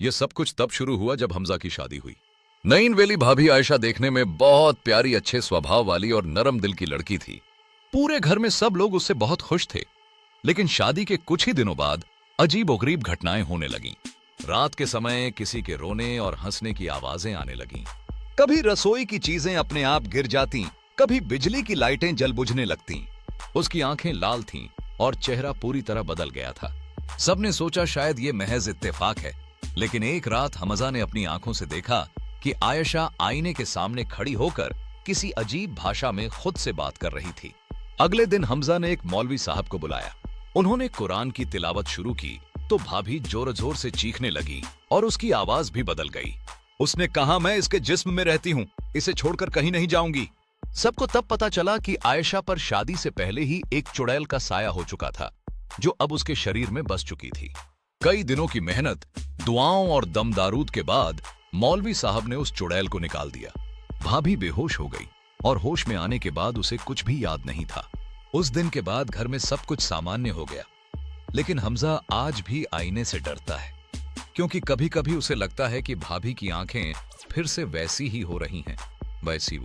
ये सब कुछ तब शुरू हुआ जब हमजा की शादी हुई। नईन वेली भाभी आयशा देखने में बहुत प्यारी, अच्छे स्वभाव वाली और नरम दिल की लड़की थी। पूरे घर में सब लोग उससे बहुत खुश थे। लेकिन शादी के कुछ ही दिनों बाद अजीब-ओ-गरीब घटनाएं होने लगीं। रात के समय किसी के रोने और हंसने की आवाजें आने लगीं। कभी रसोई की चीजें अपने आप गिर जाती, कभी बिजली की लाइटें जल बुझने लगतीं। उसकी आंखें लाल थीं और चेहरा पूरी तरह बदल गया था। सबने सोचा शायद ये महज इत्तेफाक है, लेकिन एक रात हमजा ने अपनी आंखों से देखा कि आयशा आईने के सामने खड़ी होकर किसी अजीब भाषा में खुद से बात कर रही थी। अगले दिन हमजा ने एक मौलवी साहब को बुलाया। उन्होंने कुरान की तिलावत शुरू की तो भाभी जोर-जोर से चीखने लगी और उसकी आवाज भी बदल गई। उसने कहा, मैं इसके जिस्म में रहती हूँ, इसे छोड़कर कहीं नहीं जाऊंगी। सबको तब पता चला कि आयशा पर शादी से पहले ही एक चुड़ैल का साया हो चुका था, जो अब उसके शरीर में बस चुकी थी। कई दिनों की मेहनत, दुआओं और दमदारूद के बाद मौलवी साहब ने उस चुड़ैल को निकाल दिया। भाभी बेहोश हो गई और होश में आने के बाद उसे कुछ भी याद नहीं था। उस दिन के बाद घर में सब कुछ सामान्य हो गया। लेकिन हमजा आज भी आईने से डरता है, क्योंकि कभी-कभी उसे लगता है कि भाभी की आंखें फिर से वैसी ही हो रही हैं, वैसी वो।